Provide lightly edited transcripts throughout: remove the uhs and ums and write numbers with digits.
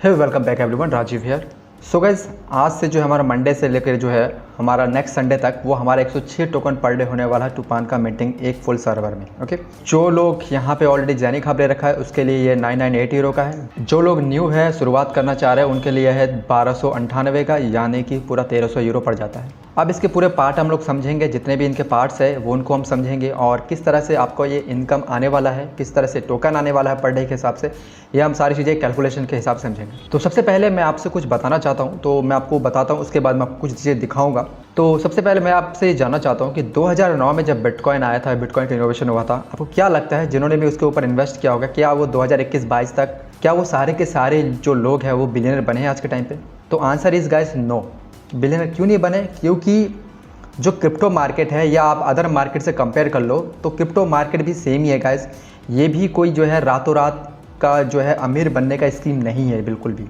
Hey welcome back everyone, Rajeev here. So guys, आज से जो है हमारा मंडे से लेकर जो है हमारा नेक्स्ट संडे तक वो हमारा 106 टोकन पर डे होने वाला है टूपान का मिंटिंग एक फुल सर्वर में। ओके, जो लोग यहाँ पे ऑलरेडी जैनिक हब ले रखा है उसके लिए ये 998 यूरो का है। जो लोग न्यू है शुरुआत करना चाह रहे हैं उनके लिए है 1298 का, यानी कि पूरा 1300 यूरो पड़ जाता है। अब इसके पूरे पार्ट हम लोग समझेंगे, जितने भी इनके पार्ट्स है वो उनको हम समझेंगे और किस तरह से आपको ये इनकम आने वाला है, किस तरह से टोकन आने वाला है पर डे के हिसाब से, ये हम सारी चीज़ें कैलकुलेशन के हिसाब से समझेंगे। तो सबसे पहले मैं आपसे कुछ बताना चाहता हूँ, तो मैं आपको बताता हूँ, उसके बाद मैं आपको कुछ चीज़ें दिखाऊंगा। तो सबसे पहले मैं आपसे जानना चाहता हूँ कि 2009 में जब बिटकॉइन आया था, बिटकॉइन का इनोवेशन हुआ था, आपको क्या लगता है जिन्होंने भी उसके ऊपर इन्वेस्ट किया होगा, क्या वो 2021-22 तक क्या वो सारे के सारे जो लोग हैं वो बिलियनर बने हैं आज के टाइम पे? तो answer is guys no. Billionaire क्यों नहीं बने? क्योंकि जो क्रिप्टो मार्केट है या आप अदर मार्केट से कंपेयर कर लो तो क्रिप्टो मार्केट भी सेम ही है गाइस। ये भी कोई जो है रातों रात का जो है अमीर बनने का स्कीम नहीं है बिल्कुल भी।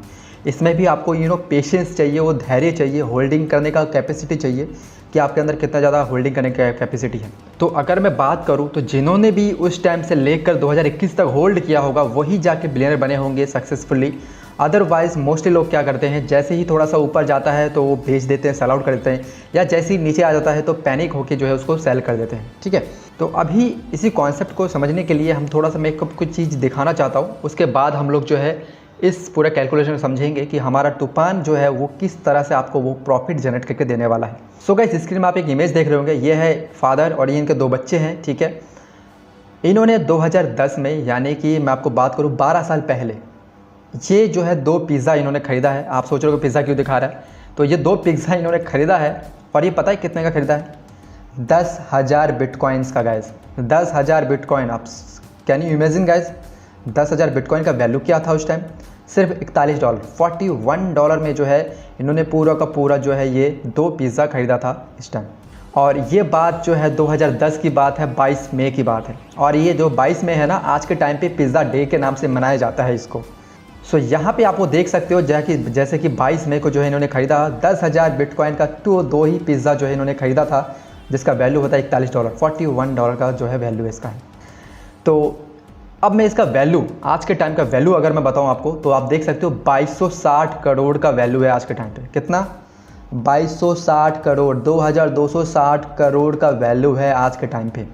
इसमें भी आपको पेशेंस चाहिए, वो धैर्य चाहिए, होल्डिंग करने का कैपेसिटी चाहिए कि आपके अंदर कितना ज़्यादा होल्डिंग करने का कैपेसिटी है। तो अगर मैं बात करूं तो जिन्होंने भी उस टाइम से लेकर 2021 तक होल्ड किया होगा वही जाके बिलियनर बने होंगे सक्सेसफुली। अदरवाइज़ मोस्टली लोग क्या करते हैं, जैसे ही थोड़ा सा ऊपर जाता है तो वो बेच देते हैं, सेल आउट कर देते हैं, या जैसे ही नीचे आ जाता है तो पैनिक होकर जो है उसको सेल कर देते हैं। ठीक है, तो अभी इसी कॉन्सेप्ट को समझने के लिए हम थोड़ा सा मैं कुछ चीज़ दिखाना चाहता हूँ। उसके बाद हम लोग जो है इस पूरे कैलकुलेशन समझेंगे कि हमारा टूपान जो है वो किस तरह से आपको वो प्रॉफिट जनरेट करके देने वाला है। सो गाइस, स्क्रीन में आप एक इमेज देख रहे होंगे, ये है फादर और ये इनके 2 बच्चे हैं। ठीक है, इन्होंने 2010 में, यानी कि मैं आपको बात करूँ 12 साल पहले, ये जो है 2 पिज़्ज़ा इन्होंने ख़रीदा है। आप सोच रहे हो पिज़्ज़ा क्यों दिखा रहा है, तो ये 2 पिज़्ज़ा इन्होंने ख़रीदा है और ये पता है कितने का ख़रीदा है? 10,000 बिटकॉइंस का गाइस। 10,000 बिटकॉइन। आप can you imagine guys, 10,000 bitcoin का वैल्यू क्या था उस टाइम? सिर्फ $41, $41 में जो है इन्होंने पूरा का पूरा जो है ये 2 पिज़्ज़ा ख़रीदा था इस टाइम। और ये बात जो है 2010 की बात है, 22 मई की बात है। और ये जो 22 मई है ना, आज के टाइम पे पिज़्ज़ा डे के नाम से मनाया जाता है इसको। सो यहाँ पे आप वो देख सकते हो जैसे कि 22 मई को जो है इन्होंने ख़रीदा 10,000 बिटकॉइन का 2 ही पिज़्ज़ा जो है इन्होंने ख़रीदा था, जिसका वैल्यू होता है $41, $41 का जो है वैल्यू इसका है। तो अब मैं इसका वैल्यू, आज के टाइम का वैल्यू अगर मैं बताऊं आपको, तो आप देख सकते हो 2260 करोड़ का वैल्यू है आज के टाइम पे। कितना? 2260 करोड़, 2260 करोड़ का वैल्यू है आज के टाइम पे।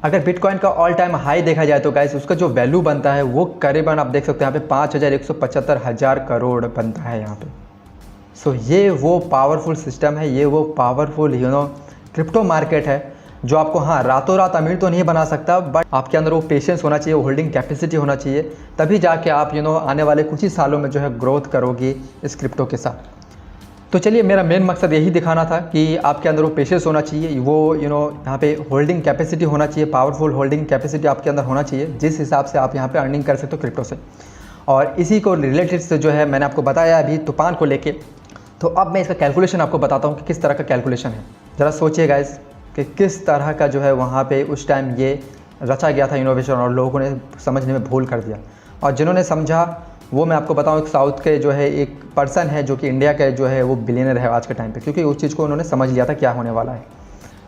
अगर बिटकॉइन का ऑल टाइम हाई देखा जाए तो गाइस उसका जो वैल्यू बनता है वो करीबन आप देख सकते हैं यहाँ पे 5,175,000 करोड़ बनता है यहाँ पे। सो ये वो पावरफुल सिस्टम है, ये वो पावरफुल क्रिप्टो मार्केट है जो आपको रातों रात अमीर तो नहीं बना सकता, बट आपके अंदर वो पेशेंस होना चाहिए, होल्डिंग कैपेसिटी होना चाहिए, तभी जाके आप आने वाले कुछ ही सालों में जो है ग्रोथ करोगी इस क्रिप्टो के साथ। तो चलिए, मेरा मेन मकसद यही दिखाना था कि आपके अंदर वो पेशेंस होना चाहिए, वो यहाँ पे होल्डिंग कैपेसिटी होना चाहिए, पावरफुल होल्डिंग कैपेसिटी आपके अंदर होना चाहिए, जिस हिसाब से आप यहाँ पे अर्निंग कर सकते हो क्रिप्टो से। और इसी को रिलेटेड से जो है मैंने आपको बताया अभी तूफान को लेके। तो अब मैं इसका कैलकुलेशन आपको बताता हूँ कि किस तरह का कैलकुलेशन है। ज़रा सोचिए गाइस कि किस तरह का जो है वहाँ पे उस टाइम ये रचा गया था इनोवेशन, और लोगों ने समझने में भूल कर दिया। और जिन्होंने समझा वो मैं आपको बताऊं, एक साउथ के जो है एक पर्सन है जो कि इंडिया का जो है वो बिलियनर है आज के टाइम पे, क्योंकि उस चीज़ को उन्होंने समझ लिया था क्या होने वाला है।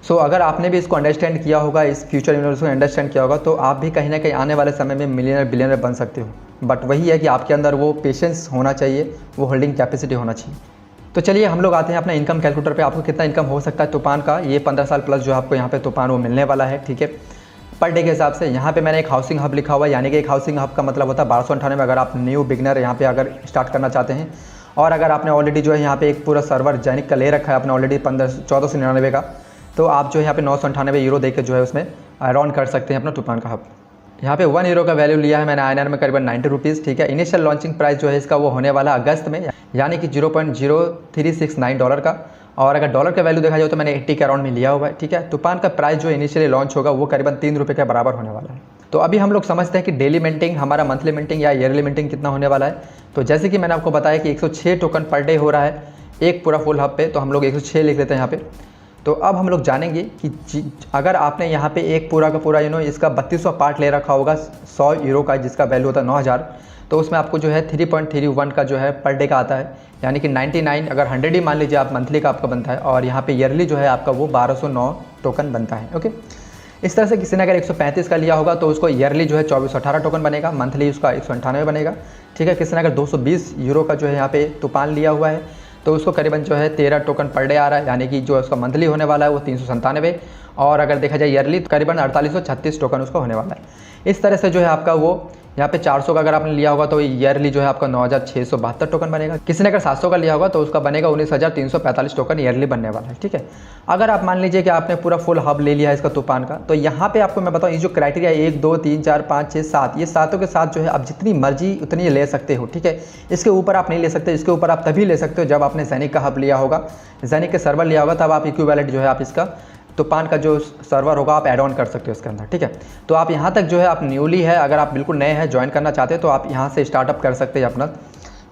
सो अगर आपने भी इसको अंडरस्टैंड किया होगा, इस फ्यूचर यूनिवर्स को अंडरस्टैंड किया होगा, तो आप भी कहीं ना कहीं आने वाले समय में मिलियनर बिलियनर बन सकते हो। बट वही है कि आपके अंदर वो पेशेंस होना चाहिए, वो होल्डिंग कैपेसिटी होना चाहिए। तो चलिए हम लोग आते हैं अपना इनकम कैलकुलेटर पे। आपको कितना इनकम हो सकता है तूफान का, ये 15 साल प्लस जो आपको यहाँ पे तूफान वो मिलने वाला है। ठीक है, पर डे के हिसाब से। यहाँ पे मैंने एक हाउसिंग हब लिखा हुआ है, यानी कि एक हाउसिंग हब का मतलब होता है 1298 अगर आप न्यू बिगनर यहाँ पे अगर स्टार्ट करना चाहते हैं, और अगर आपने ऑलरेडी जो है यहाँ पे एक पूरा सर्वर जैनिक का ले रखा है आपने ऑलरेडी 1499 का, तो आप जो है यहाँ पे 998 यूरो देकर जो है उसमें अराउंड कर सकते हैं अपना तूफान का हब। यहाँ पे 1 यूरो का वैल्यू लिया है मैंने INR में करीबन 90 रुपीज़। ठीक है, इनिशियल लॉन्चिंग प्राइस जो है इसका वो होने वाला अगस्त में, यानी कि $0.0369 का। और अगर डॉलर का वैल्यू देखा जाए तो मैंने 80 के अराउंड में लिया हुआ है। ठीक है, तूफान का प्राइस जो इनिशियली लॉन्च होगा वो करीबन ₹3 के बराबर होने वाला है। तो अभी हम लोग समझते हैं कि डेली मिंटिंग, हमारा मंथली मिंटिंग या ईयरली मिंटिंग कितना होने वाला है। तो जैसे कि मैंने आपको बताया कि 106 टोकन पर डे हो रहा है एक पूरा फुल हब पे, तो हम लोग 106 लिख लेते हैं यहाँ पे। तो अब हम लोग जानेंगे कि अगर आपने यहाँ पे एक पूरा का पूरा इसका 32वां पार्ट ले रखा होगा 100 यूरो का, जिसका वैल्यू होता है 9,000, तो उसमें आपको जो है 3.31 का जो है पर डे का आता है, यानी कि 99 अगर 100 ही मान लीजिए आप मंथली का आपका बनता है, और यहाँ पे ईयरली जो है आपका वो 1209 टोकन बनता है। ओके, इस तरह से किसी ने अगर 135 का लिया होगा तो उसको ईयरली जो है 2418 टोकन बनेगा, मंथली उसका 198 बनेगा, ठीक है। किसी ने अगर 220 यूरो का जो है यहाँ पे तूफान लिया हुआ है तो उसको करीबन जो है 13 टोकन पर डे आ रहा है, यानी कि जो उसका मंथली होने वाला है वो 397, और अगर देखा जाए ईयरली तो करीबन 4836 टोकन उसका होने वाला है। इस तरह से जो है आपका वो यहाँ पे 400 का अगर आपने लिया होगा तो ईयरली जो है आपका 9672 टोकन बनेगा। किसी ने अगर 700 का लिया होगा तो उसका बनेगा 19345 टोकन ईयरली बनने वाला है, ठीक है। अगर आप मान लीजिए कि आपने पूरा फुल हब ले लिया है इसका तूफान का, तो यहाँ पे आपको मैं बताऊँ ये जो क्राइटेरिया 1 2 3 4 5 6 7 ये सातों के साथ जो है आप जितनी मर्जी उतनी ले सकते हो, ठीक है। इसके ऊपर आप नहीं ले सकते, इसके ऊपर आप तभी ले सकते हो जब आपने ज़ेनिक का हब लिया होगा, ज़ेनिक के सर्वर लिया होगा, तब आप इक्विवेलेंट जो है आप इसका तूफान का जो सर्वर होगा आप ऐड ऑन कर सकते हो इसके अंदर, ठीक है। तो आप यहाँ तक जो है आप न्यूली है, अगर आप बिल्कुल नए हैं ज्वाइन करना चाहते हैं तो आप यहाँ से स्टार्टअप कर सकते हैं अपना।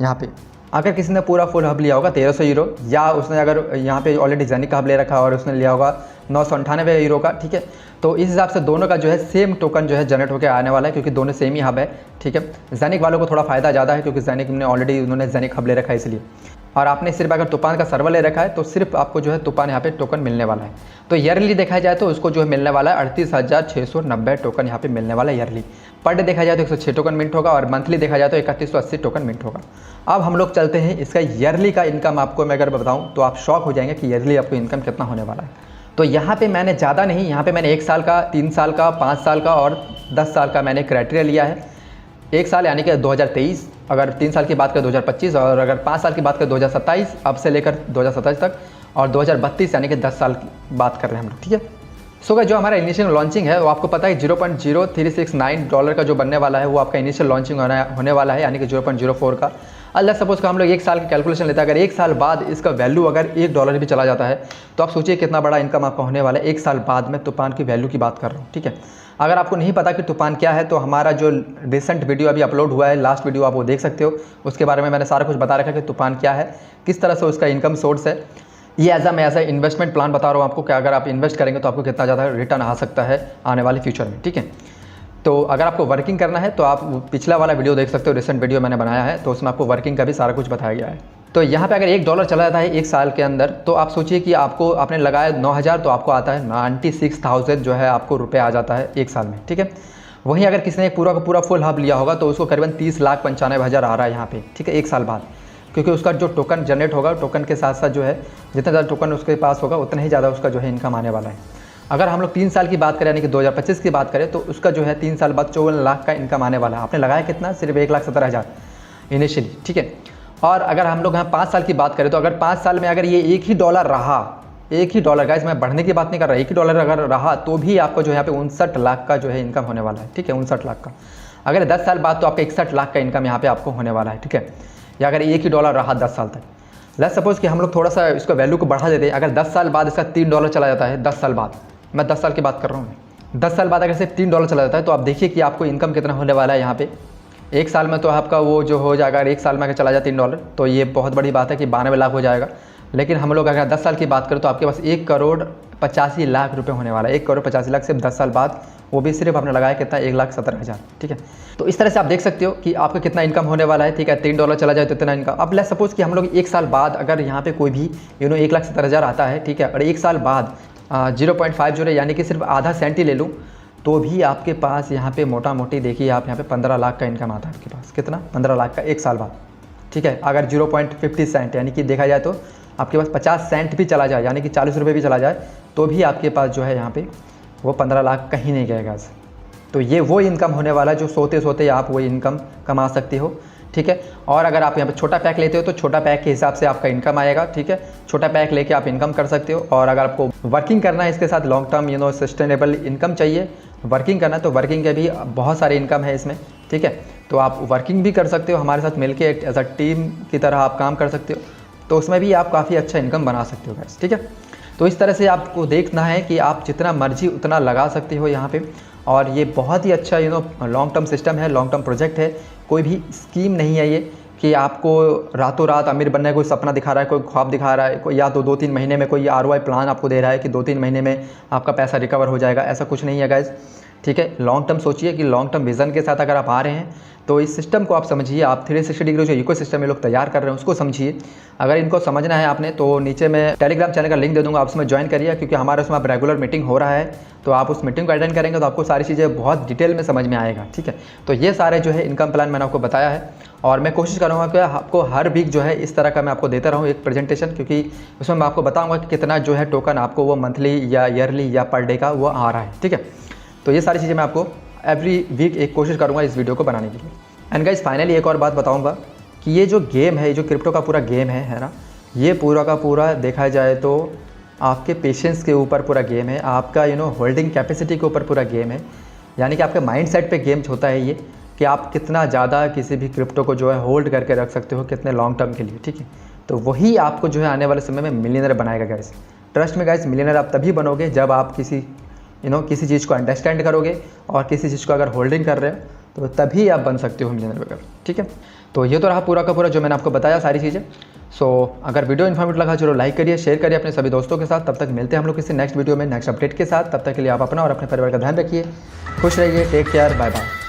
यहाँ पे अगर किसी ने पूरा फुल हब लिया होगा 1300 यूरो, या उसने अगर यहाँ पे ऑलरेडी ज़ेनिक का हब ले रखा है और उसने लिया होगा 998 यूरो का, ठीक है। तो इस हिसाब से दोनों का जो है सेम टोकन जो है जनरेट होकर आने वाला है, क्योंकि दोनों सेम ही हब है, ठीक है। ज़ेनिक वालों को थोड़ा फ़ायदा ज़्यादा है क्योंकि ज़ेनिक ने ऑलरेडी उन्होंने ज़ेनिक हब ले रखा है इसलिए, और आपने सिर्फ अगर तूफान का सर्वर ले रखा है तो सिर्फ आपको जो है तूफान यहाँ पे टोकन मिलने वाला है। तो ईयरली देखा जाए तो उसको जो है मिलने वाला है 38,690 टोकन यहाँ पे मिलने वाला है ईयरली। पर डे देखा जाए तो 106 टोकन मिंट होगा, और मंथली देखा जाए तो 3180 टोकन मिंट होगा। अब हम लोग चलते हैं इसका ईयरली का इनकम। आपको मैं अगर बताऊँ तो आप शॉक हो जाएंगे कि ईयरली आपको इनकम कितना होने वाला है। तो यहाँ पे मैंने ज़्यादा नहीं, यहाँ पे मैंने 1 साल का, 3 साल का, 5 साल का और 10 साल का मैंने क्राइटेरिया लिया है। 1 साल यानी कि 2023, अगर 3 साल की बात करें 2025, और अगर 5 साल की बात करें 2027 अब से लेकर 2027 तक, और 2032 यानी कि 10 साल की बात कर रहे हैं हम लोग, ठीक है। सो जो हमारा इनिशियल लॉन्चिंग है वो आपको पता है $0.0369 का जो बनने वाला है वो आपका इनिशियल लॉन्चिंग होने वाला है, यानी कि 0.04 का। अल्लाह सपोज का हम लोग 1 साल की कैलकुलेशन लेते हैं, अगर 1 साल बाद इसका वैल्यू अगर $1 भी चला जाता है तो आप सोचिए कितना बड़ा इनकम आपका होने वाला है 1 साल बाद। में तूफान की वैल्यू की बात कर रहा हूँ, ठीक है। अगर आपको नहीं पता कि तूफान क्या है तो हमारा जो रिसेंट वीडियो अभी अपलोड हुआ है, लास्ट वीडियो आप वो देख सकते हो, उसके बारे में मैंने सारा कुछ बता रखा है कि तूफान क्या है, किस तरह से उसका इनकम सोर्स है। ये मैं एज इन्वेस्टमेंट प्लान बता रहा हूँ आपको कि अगर आप इन्वेस्ट करेंगे तो आपको कितना ज़्यादा रिटर्न आ सकता है आने वाले फ्यूचर में, ठीक है। तो अगर आपको वर्किंग करना है तो आप पिछला वाला वीडियो देख सकते हो, रिसेंट वीडियो मैंने बनाया है, तो उसमें आपको वर्किंग का भी सारा कुछ बताया गया है। तो यहाँ पे अगर $1 चला जाता है 1 साल के अंदर, तो आप सोचिए कि आपने लगाया 9,000 तो आपको आता है 96,000 जो है आपको रुपये आ जाता है 1 साल में, ठीक है। वहीं अगर किसी ने पूरा का पूरा फुल हब लिया होगा तो उसको करीबन 30,95,000 आ रहा है यहाँ पे, ठीक है, 1 साल बाद, क्योंकि उसका जो टोकन जनरेट होगा, टोकन के साथ साथ जो है जितना ज़्यादा टोकन उसके पास होगा उतना ही ज़्यादा उसका जो है इनकम आने वाला है। अगर हम लोग 3 साल की बात करें यानी कि 2025 की बात करें तो उसका जो है 3 साल बाद 54 लाख का इनकम आने वाला है। आपने लगाया कितना? सिर्फ 1,70,000 इनिशियली, ठीक है। और अगर हम लोग यहाँ 5 साल की बात करें तो अगर 5 साल में अगर ये $1 रहा, $1 गाइस, मैं बढ़ने की बात नहीं कर रहा, $1 अगर रहा तो भी आपको जो है यहाँ पे 59 लाख का जो है इनकम होने वाला है, ठीक है, 59 लाख का। अगर 10 साल बाद तो आपका 61 लाख का इनकम यहाँ पे आपको होने वाला है, ठीक है। या अगर $1 रहा 10 साल तक, लेट्स सपोज कि हम लोग थोड़ा सा इसका वैल्यू को बढ़ा देते हैं, अगर 10 साल बाद इसका $3 चला जाता है, 10 साल बाद, मैं 10 साल की बात कर रहा हूँ, 10 साल बाद अगर सिर्फ $3 चला जाता है तो आप देखिए कि आपको इनकम कितना होने वाला है यहाँ पे। 1 साल में तो आपका वो जो हो जाएगा, अगर 1 साल में अगर चला जाए $3 तो ये बहुत बड़ी बात है कि 92 लाख हो जाएगा। लेकिन हम लोग अगर 10 साल की बात करें तो आपके पास 1,85,00,000 रुपये होने वाला है, 1,85,00,000 सिर्फ 10 साल बाद, वो भी सिर्फ आपने लगाया कितना, 1,70,000, ठीक है। तो इस तरह से आप देख सकते हो कि आपका कितना इनकम होने वाला है, ठीक है। $3 चला जाए तो इतना इनकम। अब लेट्स सपोज कि हम लोग 1 साल बाद अगर यहाँ पे कोई भी 1,70,000 आता है, ठीक है, और 1 साल बाद 0.50 यानी कि सिर्फ आधा सेंट ही ले लूँ तो भी आपके पास यहाँ पे मोटा मोटी देखिए आप यहाँ पे 15 लाख का इनकम आता है आपके पास। कितना? 15 लाख का 1 साल बाद, ठीक है। अगर 0.50 सेंट यानी कि देखा जाए तो आपके पास 50 सेंट भी चला जाए, यानी कि 40 रुपये भी चला जाए, तो भी आपके पास जो है यहाँ पे वो 15 लाख कहीं नहीं गएगा। तो ये वो इनकम होने वाला है जो सोते सोते आप वो इनकम कमा सकते हो, ठीक है। और अगर आप यहाँ पे छोटा पैक लेते हो तो छोटा पैक के हिसाब से आपका इनकम आएगा, ठीक है। छोटा पैक लेके आप इनकम कर सकते हो। और अगर आपको वर्किंग करना है इसके साथ, लॉन्ग टर्म सस्टेनेबल इनकम चाहिए, वर्किंग करना, तो वर्किंग के भी बहुत सारे इनकम है इसमें, ठीक है। तो आप वर्किंग भी कर सकते हो, हमारे साथ मिलके एज अ टीम की तरह आप काम कर सकते हो, तो उसमें भी आप काफ़ी अच्छा इनकम बना सकते हो गाइस, ठीक है। तो इस तरह से आपको देखना है कि आप जितना मर्जी उतना लगा सकते हो यहाँ पे। और ये बहुत ही अच्छा लॉन्ग टर्म सिस्टम है, लॉन्ग टर्म प्रोजेक्ट है, कोई भी स्कीम नहीं है ये कि आपको रातों रात अमीर बनने का कोई सपना दिखा रहा है, कोई ख्वाब दिखा रहा है, कोई या तो 2-3 महीने में कोई ROI प्लान आपको दे रहा है कि 2-3 महीने में आपका पैसा रिकवर हो जाएगा। ऐसा कुछ नहीं है गाइस, ठीक है। लॉन्ग टर्म सोचिए कि लॉन्ग टर्म विज़न के साथ अगर आप आ रहे हैं तो इस सिस्टम को आप समझिए। आप 360 डिग्री जो इको सिस्टम ये लोग तैयार कर रहे हैं उसको समझिए। अगर इनको समझना है आपने तो नीचे मैं टेलीग्राम चैनल का लिंक दे दूँगा, आप उसमें ज्वाइन करिए, क्योंकि हमारे उसमें आप रेगुलर मीटिंग हो रहा है, तो आप उस मीटिंग को अटेंड करेंगे तो आपको सारी चीज़ें बहुत डिटेल में समझ में आएगा। ठीक है, तो ये सारे जो है इनकम प्लान मैंने आपको बताया है, और मैं कोशिश करूँगा कि आपको हर वीक जो है इस तरह का मैं आपको देता रहूँ एक प्रेजेंटेशन, क्योंकि उसमें मैं आपको बताऊँगा कि कितना जो है टोकन आपको वो मंथली या ईयरली या पर डे का वो आ रहा है। ठीक है, तो ये सारी चीज़ें मैं आपको एवरी वीक एक कोशिश करूँगा इस वीडियो को बनाने के लिए। एंड गाइस फाइनली एक और बात बताऊँगा कि ये जो गेम है, ये जो क्रिप्टो का पूरा गेम है ना, ये पूरा का पूरा देखा जाए तो आपके पेशेंस के ऊपर पूरा गेम है, आपका होल्डिंग कैपेसिटी के ऊपर पूरा गेम है। यानी कि आपके माइंड सेट पे गेम होता है ये, कि आप कितना ज़्यादा किसी भी क्रिप्टो को जो है होल्ड करके रख सकते हो कितने लॉन्ग टर्म के लिए। ठीक है, तो वही आपको जो है आने वाले समय में मिलियनर बनाएगा गाइस। ट्रस्ट में गाइस, मिलियनर आप तभी बनोगे जब आप किसी किसी चीज़ को अंडरस्टैंड करोगे और किसी चीज़ को अगर होल्डिंग कर रहे हो तो तभी आप बन सकते हो मिलियनर वगैरह। ठीक है, तो ये तो रहा पूरा का पूरा जो मैंने आपको बताया सारी चीज़ें। सो अगर वीडियो इन्फॉर्मेटिव लगा जरूर लाइक करिए, शेयर करिए अपने सभी दोस्तों के साथ। तब तक मिलते हैं हम लोग किसी नेक्स्ट वीडियो में नेक्स्ट अपडेट के साथ। तब तक के लिए आप अपना और अपने परिवार का ध्यान रखिए, खुश रहिए, टेक केयर, बाय बाय।